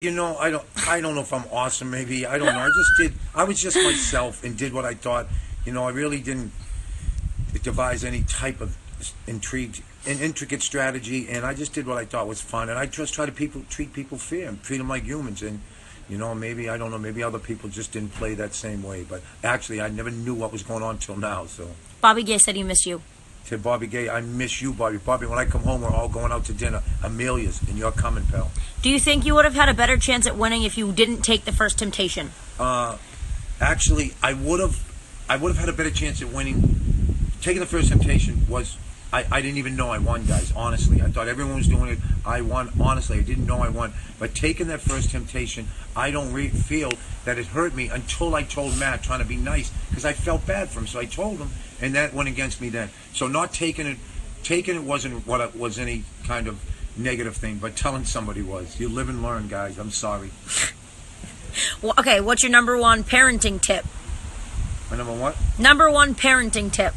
I don't know if I'm awesome. Maybe I don't know. I was just myself and did what I thought. I really didn't devise any type of intricate strategy, and I just did what I thought was fun. And I just try to treat people fair and treat them like humans. And maybe I don't know. Maybe other people just didn't play that same way. But actually, I never knew what was going on till now. So Bobby Gay said he missed you. to Bobby Gay, I miss you, Bobby. Bobby, when I come home, we're all going out to dinner. Amelia's, and you're coming, pal. Do you think you would have had a better chance at winning if you didn't take the first temptation? Actually, I would have had a better chance at winning. Taking the first temptation was, I didn't even know I won, guys. Honestly, I thought everyone was doing it. I won. Honestly, I didn't know I won. But taking that first temptation, I don't feel that it hurt me until I told Matt, trying to be nice, because I felt bad for him. So I told him, and that went against me then. So not taking it wasn't what it was, any kind of negative thing, but telling somebody was. You live and learn, guys. I'm sorry. Well, okay, what's your number one parenting tip? My number what? Number one parenting tip.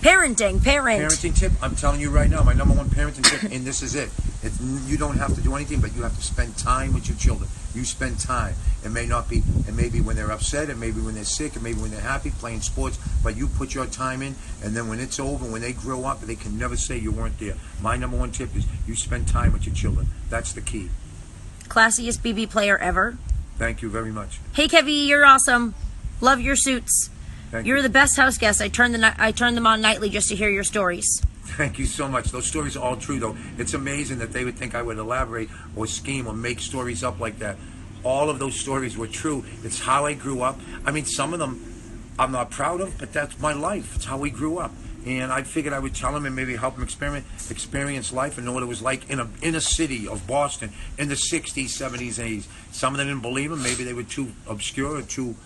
Parent. Parenting tip, I'm telling you right now, my number one parenting tip, and this is it. You don't have to do anything, but you have to spend time with your children. You spend time. It may not be, and maybe when they're upset, and maybe when they're sick, and maybe when they're happy, playing sports, but you put your time in, and then when it's over, when they grow up, they can never say you weren't there. My number one tip is you spend time with your children. That's the key. Classiest BB player ever. Thank you very much. Hey, Kevy, you're awesome. Love your suits. You're the best house guest. I turn them on nightly just to hear your stories. Thank you so much. Those stories are all true, though. It's amazing that they would think I would elaborate or scheme or make stories up like that. All of those stories were true. It's how I grew up. I mean, some of them I'm not proud of, but that's my life. It's how we grew up. And I figured I would tell them and maybe help them experience life and know what it was like in a city of Boston in the 60s, 70s, and 80s. Some of them didn't believe them. Maybe they were too obscure or too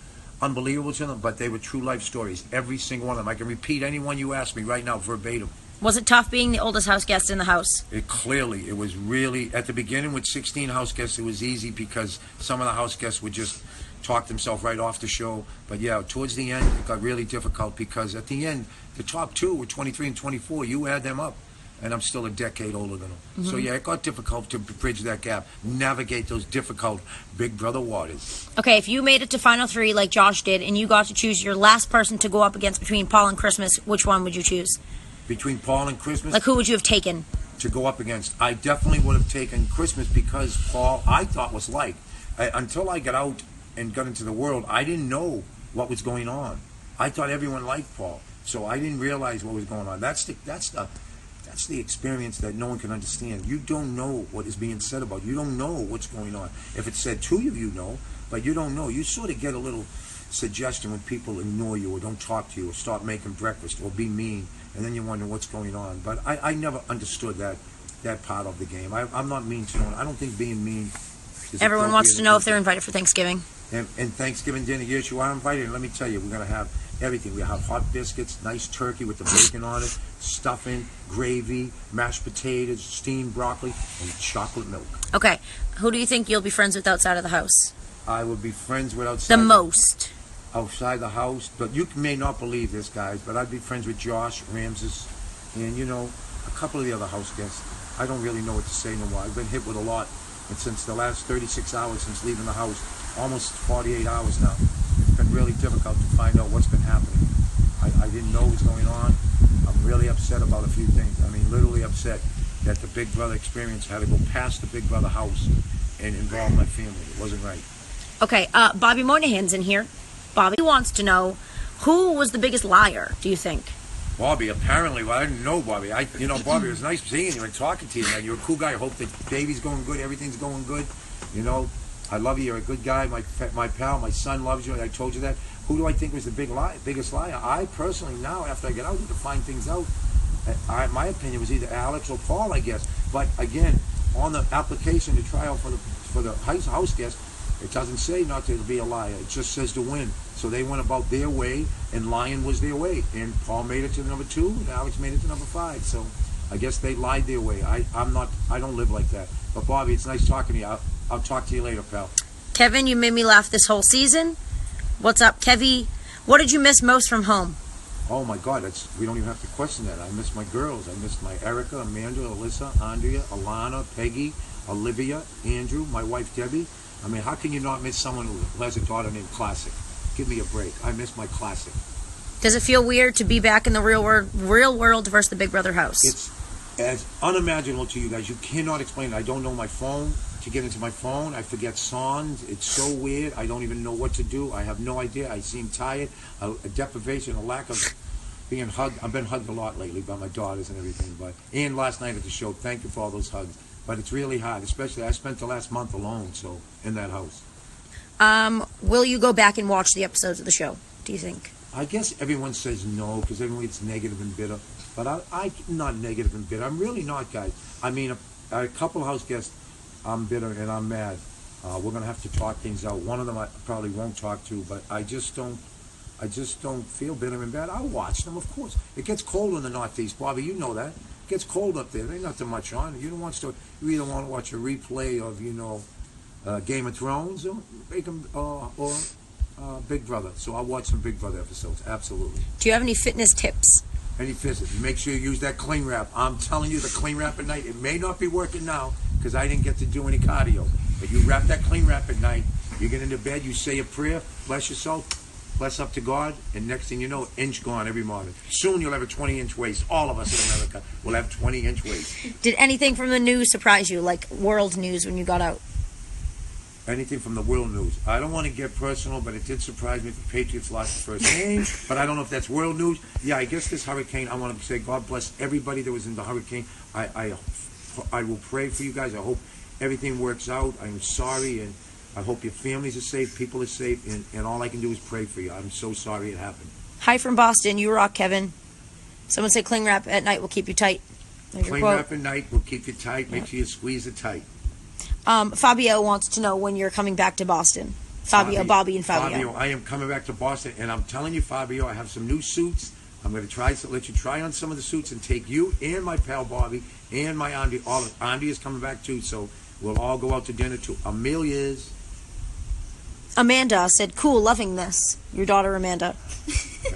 unbelievable to them, but they were true life stories. Every single one of them. I can repeat any one you ask me right now verbatim. Was it tough being the oldest house guest in the house? It was really, at the beginning with 16 house guests, it was easy because some of the house guests would just talk themselves right off the show. But yeah, towards the end, it got really difficult because at the end, the top two were 23 and 24. You add them up, and I'm still a decade older than them. Mm-hmm. So yeah, it got difficult to bridge that gap, navigate those difficult Big Brother waters. Okay, if you made it to Final Three like Josh did, and you got to choose your last person to go up against between Paul and Christmas, which one would you choose? Between Paul and Christmas? Like, who would you have taken? To go up against? I definitely would have taken Christmas because Paul, I thought was like, until I got out and got into the world, I didn't know what was going on. I thought everyone liked Paul, so I didn't realize what was going on. That's the experience that no one can understand. You don't know what is being said about you. You don't know what's going on. If it's said to you, you know, but you don't know. You sort of get a little suggestion when people ignore you or don't talk to you or start making breakfast or be mean, and then you wonder what's going on. But I never understood that part of the game. I'm not mean to no one. I don't think being mean is Everyone wants to know if they're invited for Thanksgiving. And Thanksgiving dinner, yes, you are invited. And let me tell you, we're going to have everything. We have hot biscuits, nice turkey with the bacon on it, stuffing, gravy, mashed potatoes, steamed broccoli, and chocolate milk. Okay, who do you think you'll be friends with outside of the house? I would be friends with outside the most. Outside the house, but you may not believe this, guys, but I'd be friends with Josh Ramses and, a couple of the other house guests. I don't really know what to say no more. I've been hit with a lot, and since the last 36 hours since leaving the house, almost 48 hours now, it's been really difficult to find out what's been happening. I didn't know what was going on. I'm really upset about a few things. I mean, literally upset that the Big Brother experience had to go past the Big Brother house and involve my family. It wasn't right. Okay, Bobby Moynihan's in here. Bobby wants to know, who was the biggest liar, do you think? Bobby, apparently. Well, I didn't know Bobby. Bobby, it was nice seeing you and talking to you, man. You're a cool guy. I hope the baby's going good, everything's going good. I love you. You're a good guy. My pal, my son loves you. I told you that. Who do I think was the biggest liar? I personally, now, after I get out, need to find things out. My opinion was either Alex or Paul, I guess. But again, on the application to try out for the house guest, it doesn't say not to be a liar. It just says to win. So they went about their way, and lying was their way. And Paul made it to number 2, and Alex made it to number 5. So I guess they lied their way. I don't live like that. But Bobby, it's nice talking to you. I'll talk to you later, pal. Kevin, you made me laugh this whole season. What's up, Kevy? What did you miss most from home? Oh my God, we don't even have to question that. I miss my girls. I miss my Erica, Amanda, Alyssa, Andrea, Alana, Peggy, Olivia, Andrew, my wife Debbie. I mean, how can you not miss someone who has a daughter named Classic? Give me a break. I miss my Classic. Does it feel weird to be back in the real world versus the Big Brother house? It's as unimaginable to you guys. You cannot explain it. I don't know my phone. To get into my phone, I forget songs. It's so weird. I don't even know what to do. I have no idea. I seem tired. A deprivation, a lack of being hugged. I've been hugged a lot lately by my daughters and everything. And last night at the show, thank you for all those hugs. But it's really hard, especially I spent the last month alone, so in that house. Will you go back and watch the episodes of the show, do you think? I guess everyone says no because everyone gets negative and bitter. But I'm not negative and bitter. I'm really not, guys. I mean, a couple house guests, I'm bitter and I'm mad. We're gonna have to talk things out. One of them I probably won't talk to, but I just don't feel bitter and bad. I'll watch them, of course. It gets cold in the Northeast, Bobby. You know that. It gets cold up there. There ain't nothing much on. You either want to watch a replay of Game of Thrones or Big Brother. So I'll watch some Big Brother episodes. Absolutely. Do you have any fitness tips? Any fitness? Make sure you use that cling wrap. I'm telling you, the cling wrap at night. It may not be working now because I didn't get to do any cardio. But you wrap that cling wrap at night. You get into bed. You say a prayer. Bless yourself. Bless up to God, and next thing you know, inch gone every morning. Soon you'll have a 20-inch waist. All of us in America will have 20-inch waist. Did anything from the news surprise you, like world news when you got out? Anything from the world news. I don't want to get personal, but it did surprise me the Patriots lost the first game. But I don't know if that's world news. Yeah, I guess this hurricane, I want to say God bless everybody that was in the hurricane. I will pray for you guys. I hope everything works out. I'm sorry, and I hope your families are safe, people are safe, and all I can do is pray for you. I'm so sorry it happened. Hi from Boston. You rock, Kevin. Someone say cling wrap at night will keep you tight. Cling wrap at night will keep you tight. Make sure you squeeze it tight. Fabio wants to know when you're coming back to Boston. Bobby and Fabio. I am coming back to Boston, and I'm telling you, Fabio, I have some new suits. I'm going to let you try on some of the suits and take you and my pal Bobby and my Andy. Andy is coming back too, so we'll all go out to dinner to Amelia's. Amanda said, "Cool, loving this." Your daughter, Amanda.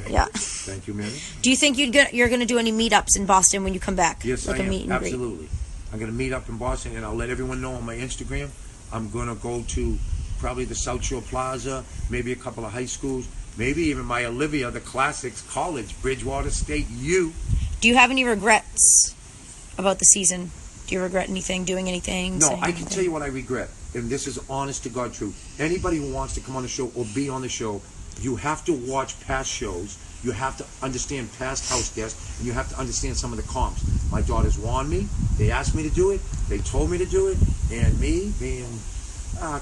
Yeah. Thank you, Amanda. Do you think you're going to do any meetups in Boston when you come back? Yes, like I am. Meet and Absolutely. Greet? I'm going to meet up in Boston, and I'll let everyone know on my Instagram. I'm going to go to probably the South Shore Plaza, maybe a couple of high schools, maybe even my Olivia, the Classics College, Bridgewater State U. Do you have any regrets about the season? Do you regret anything, doing anything? No, I can tell you what I regret, and this is honest to God truth. Anybody who wants to come on the show or be on the show, you have to watch past shows. You have to understand past house guests, and you have to understand some of the comps. My daughters warned me. They asked me to do it. They told me to do it. And me being,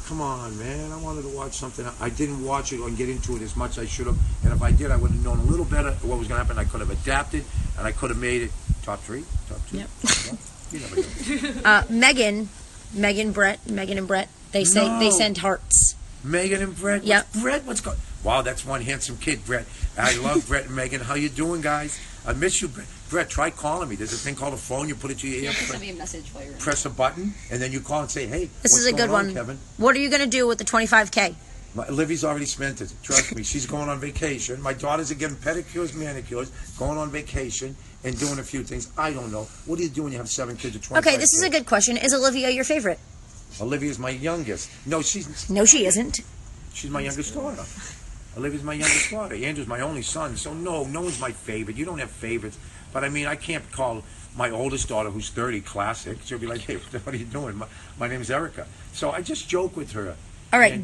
come on, man. I wanted to watch something. I didn't watch it or get into it as much as I should have. And if I did, I would have known a little better what was going to happen. I could have adapted, and I could have made it top 3, top 2. Yep. You never know. Megan and Brett. They send hearts. Megan and Brett? Yep. Brett, what's going on? Wow, that's one handsome kid, Brett. I love Brett and Megan. How you doing, guys? I miss you, Brett. Brett, try calling me. There's a thing called a phone. You put it to your ear. Send me a message while you're in. Press a button, and then you call and say, hey, this is a good one, Kevin? What are you going to do with the $25K? Livy's already spent it. Trust me. She's going on vacation. My daughters are getting pedicures, manicures, going on vacation, and doing a few things. I don't know. What do you do when you have 7 kids or 25 Okay, this is a good question. Is Olivia your favorite? Olivia's my youngest. No, she isn't. She's my youngest daughter. Olivia's my youngest daughter. Andrew's my only son. So no one's my favorite. You don't have favorites. But I mean, I can't call my oldest daughter, who's 30, Classic. She'll be like, hey, what are you doing? My name is Erica. So I just joke with her. All right, and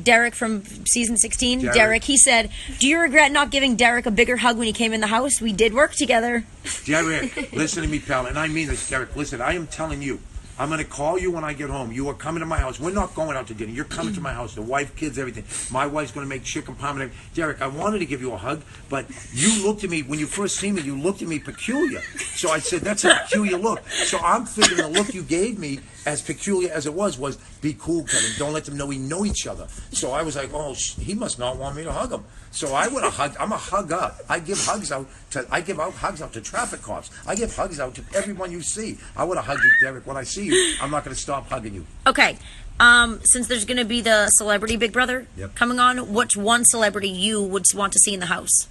Derek from season 16. Derek, he said, do you regret not giving Derek a bigger hug when he came in the house? We did work together. Derek, listen to me, pal. And I mean this, Derek. Listen, I am telling you. I'm going to call you when I get home. You are coming to my house. We're not going out to dinner. You're coming to my house. The wife, kids, everything. My wife's going to make chicken parm. Derek, I wanted to give you a hug, but you looked at me, when you first see me, you looked at me peculiar. So I said, that's a peculiar look. So I'm thinking the look you gave me, as peculiar as it was be cool, Kevin. Don't let them know we know each other. So I was like, oh, he must not want me to hug him. So I would have hugged. I'm a hug up. I give hugs out to traffic cops. I give hugs out to everyone you see. I would have hugged you, Derek. When I see you, I'm not going to stop hugging you. Okay. Since there's going to be the celebrity Big Brother coming on, what's one celebrity you would want to see in the house?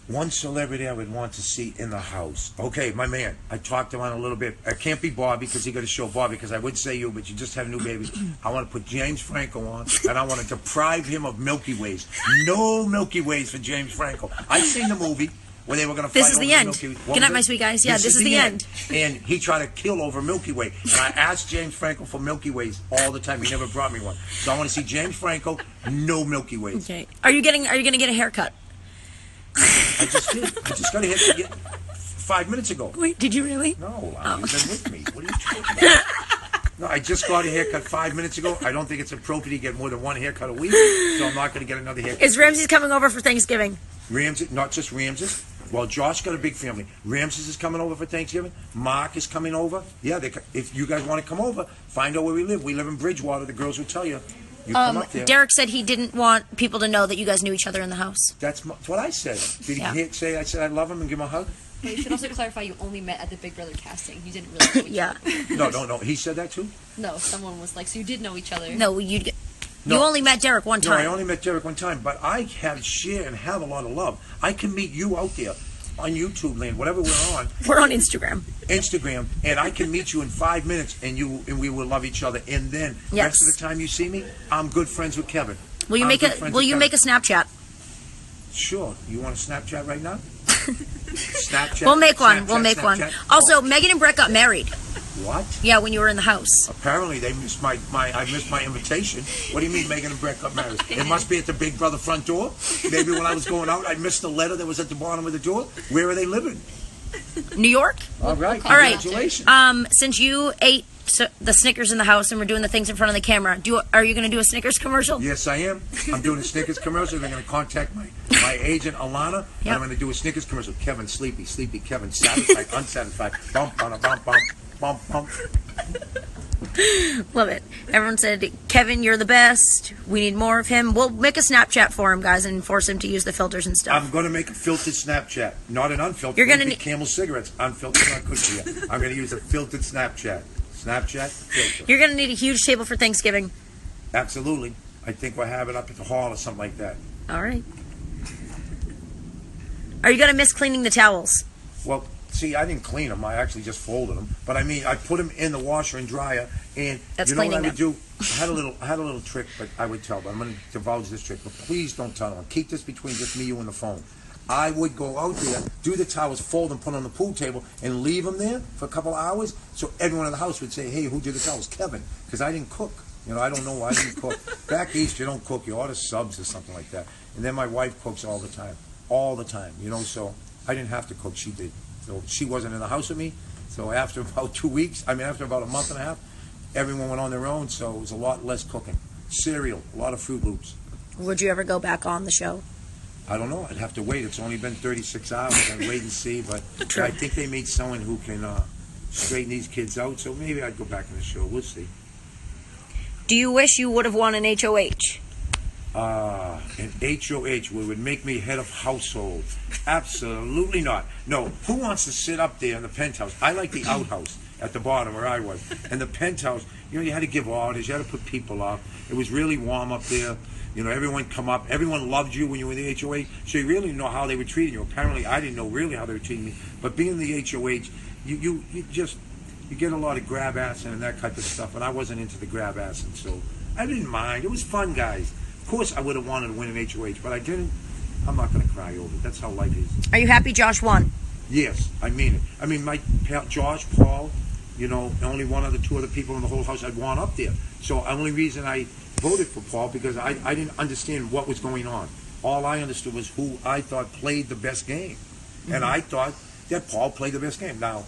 One celebrity I would want to see in the house. Okay, my man. I talked to him on a little bit. I can't be Bobby because he got to show Bobby because I would say you, but you just have new babies. I want to put James Franco on, and I want to deprive him of Milky Ways. No Milky Ways for James Franco. I seen the movie where they were going to fight This is over the end. Milky Way. Good night, my sweet guys. Yeah, this is the end. And he tried to kill over Milky Way. And I asked James Franco for Milky Ways all the time. He never brought me one. So I want to see James Franco, no Milky Ways. Okay. Are you going to get a haircut? I just did. I just got a haircut 5 minutes ago. Wait, did you really? No, you've been with me. What are you talking about? No, I just got a haircut 5 minutes ago. I don't think it's appropriate to get more than one haircut a week, so I'm not going to get another haircut. Is Ramses coming over for Thanksgiving? Ramses, not just Ramses. Well, Josh got a big family. Ramses is coming over for Thanksgiving. Mark is coming over. Yeah, if you guys want to come over, find out where we live. We live in Bridgewater. The girls will tell you. You come up there. Derek said he didn't want people to know that you guys knew each other in the house. That's what I said. Did he say I said I love him and give him a hug? But you should also clarify you only met at the Big Brother casting. You didn't really know each Yeah. other. No. He said that too? No, someone was like, so you did know each other. No, you No. only met Derek one No, time. I only met Derek one time, but I share and have a lot of love. I can meet you out there on YouTube land, whatever we're on, We're on Instagram. and I can meet you in 5 minutes, and we will love each other. And then the Yes. rest of the time you see me, I'm good friends with Kevin. Will you make a Snapchat? Sure. You want a Snapchat right now? Snapchat. We'll make one. Snapchat, We'll make one. Snapchat. Also, Megan and Brett got married. What? Yeah, when you were in the house. Apparently they missed I missed my invitation. What do you mean Megan and Brett got married? It must be at the Big Brother front door. Maybe when I was going out, I missed the letter that was at the bottom of the door. Where are they living? New York? All right. All right. Congratulations. Since you ate the Snickers in the house and we're doing the things in front of the camera, are you going to do a Snickers commercial? Yes, I am. I'm doing a Snickers commercial. They're going to contact my agent, Alana, and I'm going to do a Snickers commercial. Kevin, sleepy, Kevin, satisfied, unsatisfied, bump, bump, bump, bump, bump, bump. Love it. Everyone said, Kevin, you're the best. We need more of him. We'll make a Snapchat for him, guys, and force him to use the filters and stuff. I'm going to make a filtered Snapchat, not an unfiltered. You're gonna need Camel cigarettes. Unfiltered, not good for you. I'm going to use a filtered Snapchat. Snapchat filter. You're going to need a huge table for Thanksgiving. Absolutely. I think we'll have it up at the hall or something like that. All right. Are you going to miss cleaning the towels? Well, see, I didn't clean them. I actually just folded them. But I mean, I put them in the washer and dryer. And That's you know what I cleaning would do? I had a little trick, but I would tell. But I'm going to divulge this trick. But please don't tell them. Keep this between just me, you, and the phone. I would go out there, do the towels, fold them, put them on the pool table, and leave them there for a couple of hours. So everyone in the house would say, "Hey, who did the towels?" Kevin, because I didn't cook. You know, I don't know why I didn't cook. Back east, you don't cook. You order subs or something like that. And then my wife cooks all the time. All the time, you know, so I didn't have to cook. She did. So she wasn't in the house with me. So after about 2 weeks, after about a month and a half, everyone went on their own. So it was a lot less cooking. Cereal, a lot of Fruit Loops. Would you ever go back on the show? I don't know. I'd have to wait. It's only been 36 hours. I'd wait and see. But True. I think they need someone who can straighten these kids out. So maybe I'd go back in the show. We'll see. Do you wish you would have won an HOH? An HOH would make me head of household. Absolutely not. No. Who wants to sit up there in the penthouse? I like the outhouse at the bottom where I was. And the penthouse, you know, you had to give orders. You had to put people up. It was really warm up there. You know, everyone come up. Everyone loved you when you were in the HOH. So you really didn't know how they were treating you. Apparently, I didn't know really how they were treating me. But being in the HOH, you get a lot of grab assing and that type of stuff. And I wasn't into the grab assing, so I didn't mind. It was fun, guys. Of course, I would have wanted to win an HOH, but I didn't. I'm not going to cry over it. That's how life is. Are you happy Josh won? Yes, I mean it. I mean, my pal, Josh, Paul, you know, only one of the two other people in the whole house I'd want up there. So the only reason I voted for Paul because I didn't understand what was going on. All I understood was who I thought played the best game. And I thought that Paul played the best game. Now,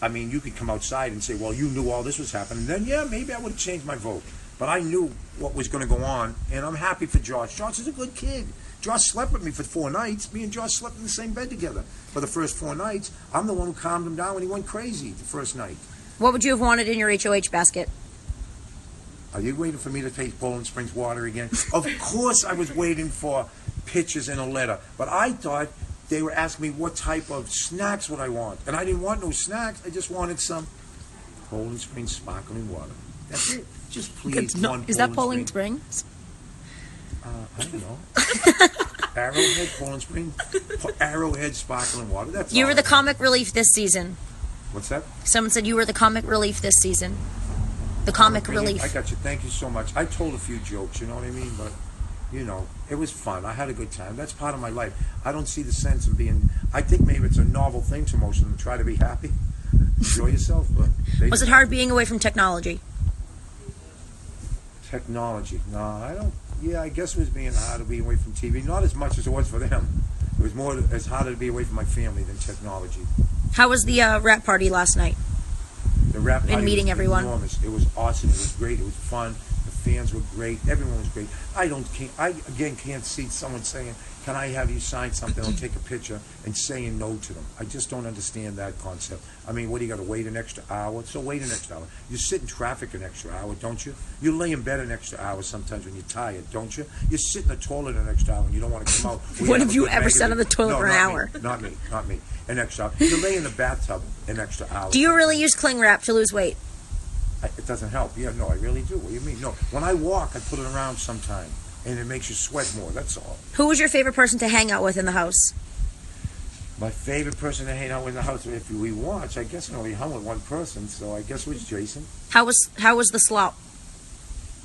I mean, you could come outside and say, well, you knew all this was happening. Then, yeah, maybe I would have changed my vote. But I knew what was going to go on, and I'm happy for Josh. Josh is a good kid. Josh slept with me for 4 nights. Me and Josh slept in the same bed together for the first 4 nights. I'm the one who calmed him down when he went crazy the first night. What would you have wanted in your HOH basket? Are you waiting for me to taste Poland Springs water again? Of course I was waiting for pictures and a letter. But I thought they were asking me what type of snacks would I want. And I didn't want no snacks. I just wanted some Poland Springs sparkling water. That's it. Just please one Is that Poland Springs. Springs? I don't know. Arrowhead, Poland Spring, Arrowhead sparkling water. That's You all were the I know. comic relief this season. What's that? Someone said you were the comic relief this season. The comic relief. I got you. Thank you so much. I told a few jokes, you know what I mean? But, you know, it was fun. I had a good time. That's part of my life. I don't see the sense in being... I think maybe it's a novel thing to most of them. Try to be happy. Enjoy yourself. But Was it hard being away from technology? Technology. No, I don't... Yeah, I guess it was being hard to be away from TV. Not as much as it was for them. It was more as harder to be away from my family than technology. How was the rap party last night? The rap party meeting was everyone. enormous. It was awesome. It was great. It was fun. The fans were great. Everyone was great. I again can't see someone saying, "Can I have you sign something or take a picture?" and saying no to them. I just don't understand that concept. I mean, what do you got to wait an extra hour? So wait an extra hour. You sit in traffic an extra hour, don't you? You lay in bed an extra hour sometimes when you're tired, don't you? You sit in the toilet an extra hour when you don't want to come out. When have you ever sat on the toilet for an hour? Not me. An extra hour. You lay in the bathtub an extra hour. Do you really use cling wrap to lose weight? It doesn't help. Yeah, no, I really do. What do you mean? No, when I walk, I put it around sometime, and it makes you sweat more. That's all. Who was your favorite person to hang out with in the house? My favorite person to hang out with in the house, if we watch, I guess I only hung with one person, so I guess it was Jason. How was the slop?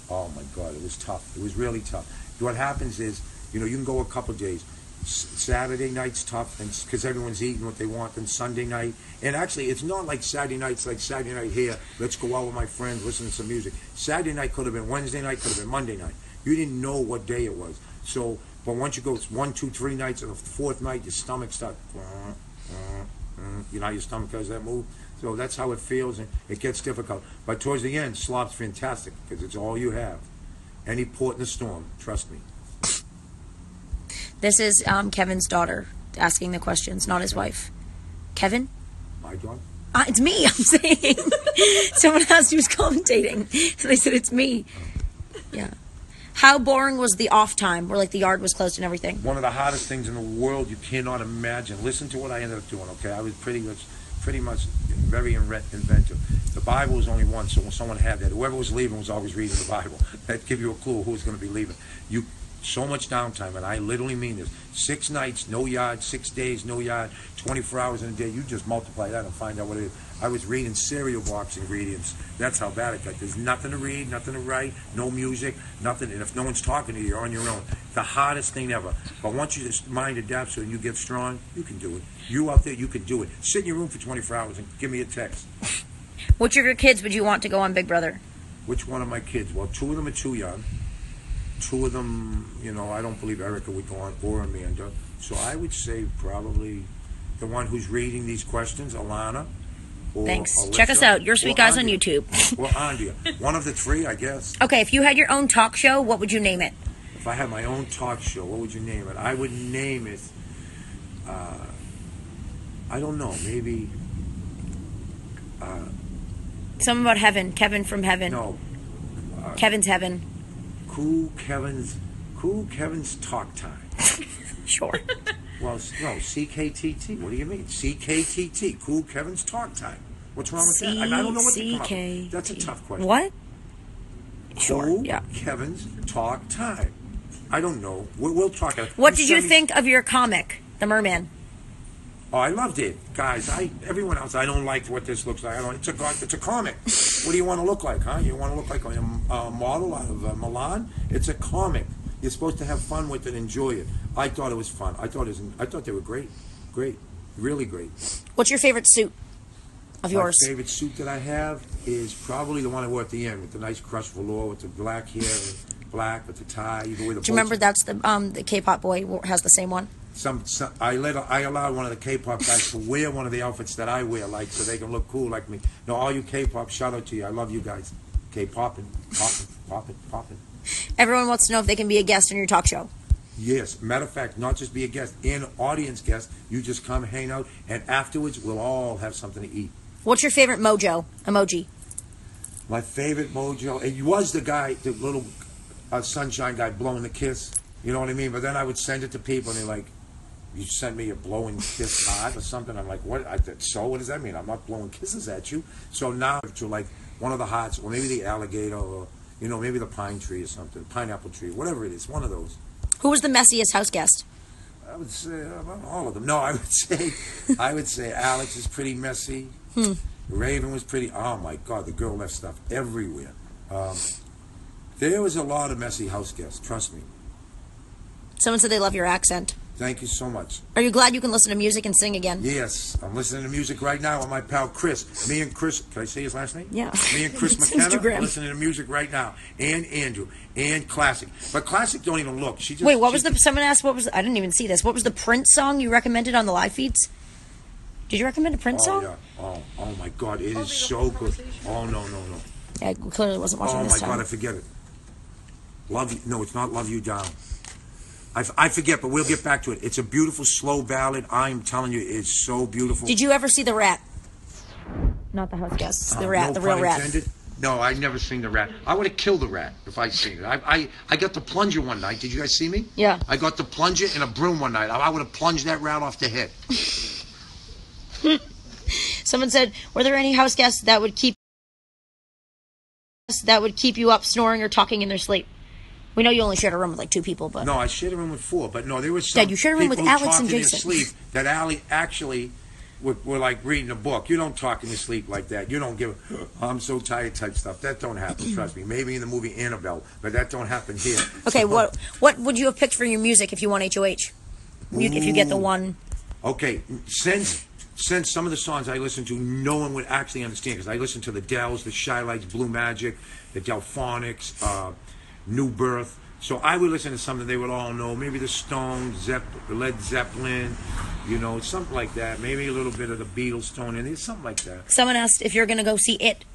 Oh my God, it was tough. It was really tough. What happens is, you can go a couple days. Saturday night's tough because everyone's eating what they want. Then Sunday night, and actually, it's not like Saturday night's like Saturday night here. Let's go out with my friends, listen to some music. Saturday night could have been Wednesday night, could have been Monday night. You didn't know what day it was. So, but once you go 1, 2, 3 nights, and the fourth night, your stomach starts. You know how your stomach does that move. So that's how it feels, and it gets difficult. But towards the end, slop's fantastic because it's all you have. Any port in the storm, trust me. This is Kevin's daughter asking the questions, not his wife. Kevin? My dog. It's me, I'm saying. Someone asked who's commentating. So they said it's me. Yeah. How boring was the off time where like the yard was closed and everything? One of the hardest things in the world you cannot imagine. Listen to what I ended up doing, okay? I was pretty much very inventive. The Bible was only one, so when someone had that, whoever was leaving was always reading the Bible. That'd give you a clue who was going to be leaving. So much downtime, and I literally mean this. 6 nights, no yard, 6 days, no yard, 24 hours in a day. You just multiply that and find out what it is. I was reading cereal box ingredients. That's how bad it got. There's nothing to read, nothing to write, no music, nothing. And if no one's talking to you, you're on your own. The hardest thing ever. But once your mind adapts and you get strong, you can do it. You out there, you can do it. Sit in your room for 24 hours and give me a text. Which of your kids would you want to go on Big Brother? Which one of my kids? Well, 2 of them are too young. 2 of them, I don't believe Erica would go on, or Amanda. So I would say probably the one who's reading these questions, Alana. Or Thanks. Alyssa, Check us out. Your Sweet Guys on Andrea. YouTube. Well, Andrea. One of the 3, I guess. Okay, if you had your own talk show, what would you name it? If I had my own talk show, what would you name it? I would name it, I don't know, maybe... Something about heaven. Kevin from heaven. No. Kevin's heaven. Cool Kevin's Talk Time. Sure. Well, no, CKTT. What do you mean? CKTT. Cool Kevin's Talk Time. What's wrong with that? I don't know what to come up with. That's a tough question. What? Sure, Cool yeah. Kevin's Talk Time. I don't know. We'll talk. What did you think of your comic, The Merman? Oh, I loved it, guys. Everyone else, I don't like what this looks like. It's a comic. What do you want to look like, huh? You want to look like a model out of Milan? It's a comic. You're supposed to have fun with it, enjoy it. I thought it was fun. I thought they were great, really great. What's your favorite suit of yours? My favorite suit that I have is probably the one I wore at the end with the nice crushed velour with the black hair, and black with the tie. You go with the. Do you remember that's the K-pop boy has the same one? I allowed one of the K-pop guys to wear one of the outfits that I wear, like, so they can look cool like me. No, all you K-pop, shout out to you. I love you guys. K-popping. Everyone wants to know if they can be a guest on your talk show. Yes. Matter of fact, not just be a guest, an audience guest. You just come hang out, and afterwards we'll all have something to eat. What's your favorite mojo emoji? My favorite mojo, it was the guy, the little sunshine guy blowing the kiss. You know what I mean? But then I would send it to people, and they're like, you sent me a blowing kiss heart or something. I'm like, what? So what does that mean? I'm not blowing kisses at you. So now to like one of the hearts, or maybe the alligator, or maybe the pine tree or something, pineapple tree, whatever it is, one of those. Who was the messiest house guest? I would say all of them. No, I would say Alex is pretty messy. Raven was pretty. Oh my God, the girl left stuff everywhere. There was a lot of messy house guests. Trust me. Someone said they love your accent. Thank you so much. Are you glad you can listen to music and sing again? Yes, I'm listening to music right now with my pal Chris. Me and Chris, can I say his last name? Yeah. Me and Chris It's McKenna Instagram. are listening to music right now. And Andrew. And Classic. But Classic don't even look. She just, Wait, what was someone asked, I didn't even see this. What was the Prince song you recommended on the live feeds? Did you recommend a Prince song? Yeah. Oh my God, it is so good. Oh, no. Yeah, I clearly wasn't watching Oh this my time. God, I forget it. Love You. No, it's not Love You Down. I forget, but we'll get back to it. It's a beautiful, slow ballad. I'm telling you, it's so beautiful. Did you ever see The Rat? Not the house guests. The Rat, no the real pun rat. intended. No, I never seen The Rat. I would have killed the rat if I'd seen it. I got the plunger one night. Did you guys see me? Yeah. I got the plunger and a broom one night. I would have plunged that rat off the head. Someone said, were there any house guests that would keep you up snoring or talking in their sleep? We know you only shared a room with like 2 people, but No, I shared a room with 4, but no, there was some Dad, you shared a room with people who Alex talked and in their Jason. sleep that actually were like reading a book. You don't talk in your sleep like that. You don't give I'm so tired type stuff. That don't happen, trust me. Maybe in the movie Annabelle, but that don't happen here. okay, So- what would you have picked for your music if you won HOH? If you get the one, Okay, since some of the songs I listen to, no one would actually understand because I listen to the Dells, the Shy Lights, Blue Magic, the Delphonics, New Birth. So I would listen to something they would all know, maybe the Stones, Led Zeppelin, something like that. Maybe a little bit of the Beatles, Stone in there, something like that. someone asked if you're going to go see It.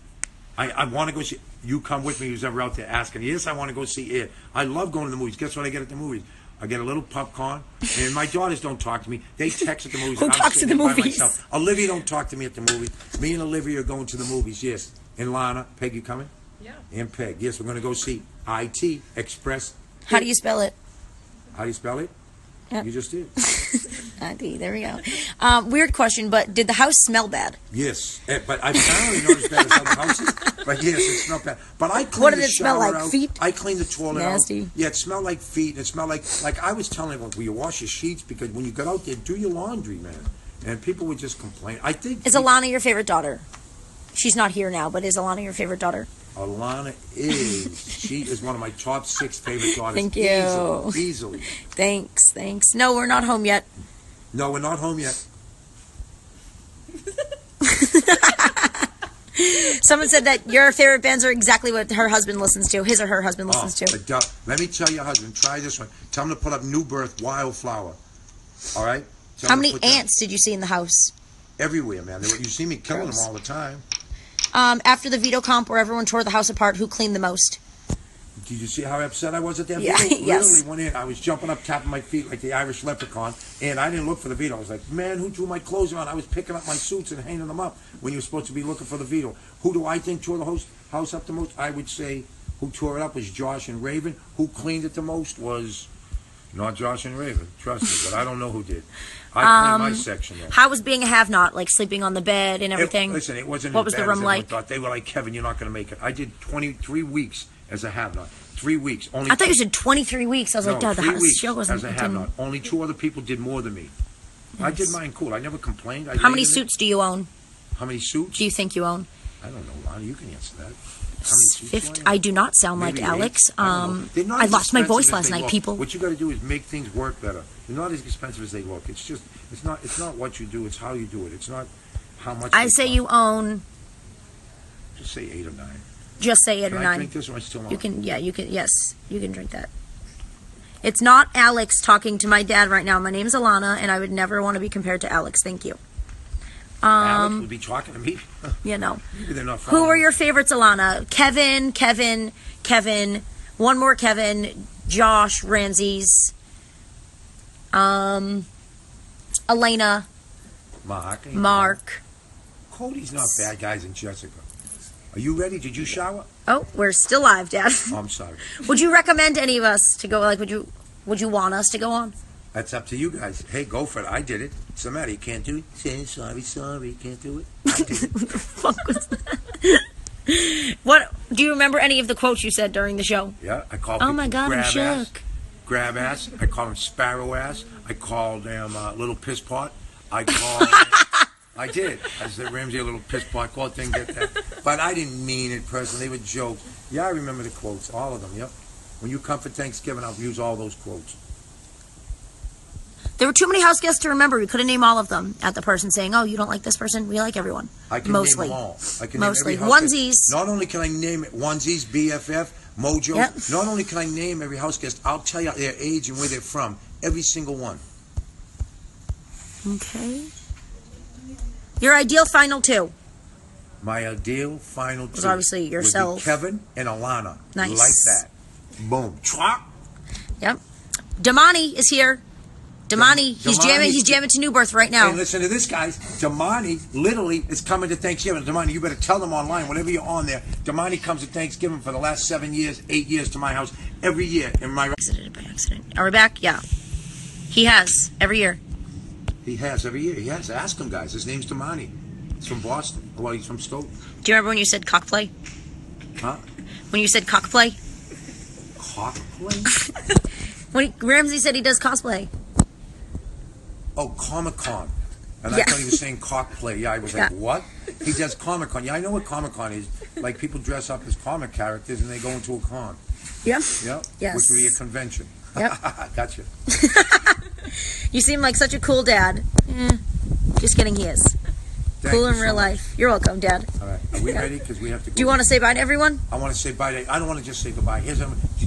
I want to go see. You come with me, who's ever out there asking. Yes, I want to go see it. I love going to the movies. Guess what I get at the movies? I get a little popcorn, and my daughters don't talk to me. They text at the movies. Who and I'm talks to sitting the there by movies? myself. Olivia don't talk to me at the movies. Me and Olivia are going to the movies, yes. And Lana, Peg, you coming? Yeah. And Peg, yes, we're going to go see IT Express. How do you spell it? How do you spell it? Yep. You just did. IT, there we go. Weird question, but did the house smell bad? Yes, but I apparently not as bad as other houses. But yes, it smelled bad. But I cleaned What did the it smell shower like, out. feet? I cleaned the toilet Nasty. out. Yeah, it smelled like feet. It smelled like I was telling everyone, will you wash your sheets? Because when you got out there, do your laundry, man. And people would just complain. I think Is Alana your favorite daughter? She's not here now, but is Alana your favorite daughter? Alana she is one of my top 6 favorite daughters. Thank you. Easily. Thanks. No, we're not home yet. No, we're not home yet. Someone said that your favorite bands are exactly what her husband listens to. His or her husband listens to. Let me tell your husband, try this one. Tell him to put up New Birth, Wildflower. All right? Tell How him to many put that ants did you see in the house? everywhere, man. You see me killing Gross. them all the time. After the veto comp where everyone tore the house apart, who cleaned the most? Did you see how upset I was at that Yeah, veto? yes. Literally went in. I was jumping up, tapping my feet like the Irish leprechaun, and I didn't look for the veto. I was like, man, who threw my clothes on? I was picking up my suits and hanging them up when you were supposed to be looking for the veto. Who do I think tore the house up the most? I would say who tore it up was Josh and Raven. Who cleaned it the most was not Josh and Raven. Trust me, but I don't know who did. I cleaned my section though. How was being a have-not, like sleeping on the bed and everything? Listen, it wasn't What as was bad the room as everyone like? thought. They were like, Kevin, you're not going to make it. I did 23 weeks as a have-not. 3 weeks. Only I thought you said 23 weeks. I was like, God, the 3 house weeks show wasn't. as a it have-not. didn't- Only 2 other people did more than me. I did mine cool. I never complained. How many suits do you own? How many suits? Do you think you own? I don't know, Lonnie. You can answer that. How many suits 50. do I do not sound Maybe like Alex. 8? I don't know. They're not I as lost my expensive voice as last they night, look. people. What you got to do is make things work better. They're not as expensive as they look. It's just, it's not what you do. It's how you do it. It's not how much. I they say cost. you own. Just say 8 or 9. Just say 8 Can or I 9. drink this or am I still on? You can. Yeah, you can. Yes, you can drink that. It's not Alex talking to my dad right now. My name's Alana, and I would never want to be compared to Alex. Thank you. Alex would be talking to me. You know. Maybe they're not Who following are me. your favorites, Alana? Kevin, one more Kevin, Josh, Ramses, Elena, Mark. Cody's not bad, guys, and Jessica. Are you ready? Did you shower? Oh, we're still live, Dad. Oh, I'm sorry. Would you recommend any of us to go? Like, would you want us to go on? That's up to you guys. Hey, go for it. I did it. What's the matter? You can't do it? Say sorry, can't do it. I did it. Fuck was that? What do you remember any of the quotes you said during the show? Yeah, I called Oh people my God, I'm grab ass. shook. grab ass. I called him sparrow ass. I called him little piss pot. I called. I did. I said, Ramsey, a little piss pot. Call thing, get that. But I didn't mean it personally. They were jokes. Yeah, I remember the quotes, all of them. Yep. When you come for Thanksgiving, I'll use all those quotes. There were too many house guests to remember. We couldn't name all of them at the person saying, "Oh, you don't like this person. We like everyone." I can Mostly. name them all. I can Mostly. name every house Onesies. guest. Not only can I name it onesies, BFF, Mojo. Yep. Not only can I name every house guest, I'll tell you their age and where they're from. Every single one. Okay. Your ideal final two. My ideal final two Was obviously yourself. would be Kevin and Alana. Nice. Like that. Boom. Chwop. Yep. Damani is here. Damani, he's jamming. He's jamming to New Birth right now. Hey, listen to this, guys. Damani literally is coming to Thanksgiving. Damani, you better tell them online, whenever you're on there. Damani comes to Thanksgiving for the last 7 years, 8 years to my house every year. In my Exited by accident. Are we back? Yeah. He has every year. He has every year. He has. Ask him, guys. His name's Damani. He's from Boston. Well, he's from Stoughton. Do you remember when you said cockplay? Huh? When you said cockplay? Cockplay? When Ramsey said he does cosplay. Oh, Comic-Con. And Yeah. I thought he was saying cockplay. Yeah, I was like, Yeah. what? He does Comic-Con. Yeah, I know what Comic-Con is. Like, people dress up as comic characters and they go into a con. Yeah. Yeah? Yes. Which would be a convention. Yep. Gotcha. You seem like such a cool dad. Just kidding, he is. Thank Cool you in so real much. life. You're welcome, Dad. All right. Are we ready? Because we have to go. Do you want to say bye to everyone? I want to say bye to... I don't want to just say goodbye. Did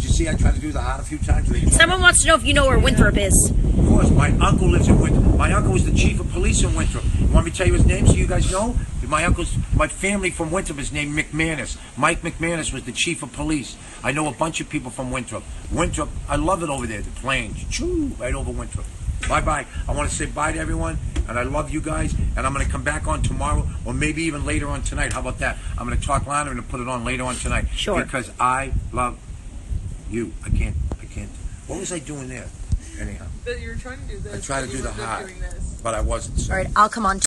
you see I tried to do the heart a few times? Someone wants to know if you know where Winthrop is. Of course, my uncle lives in Winthrop. My uncle was the chief of police in Winthrop. You want me to tell you his name so you guys know? My family from Winthrop is named McManus. Mike McManus was the chief of police. I know a bunch of people from Winthrop. Winthrop, I love it over there, the plains. Choo, right over Winthrop. Bye-bye. I want to say bye to everyone, and I love you guys, and I'm going to come back on tomorrow, or maybe even later on tonight. How about that? I'm going to talk louder and put it on later on tonight. Sure. Because I love you. I can't. What was I doing there? Anyhow. But you were trying to do this. I tried to but do you the ended up heart, doing this. but I wasn't. So. All right, I'll come on.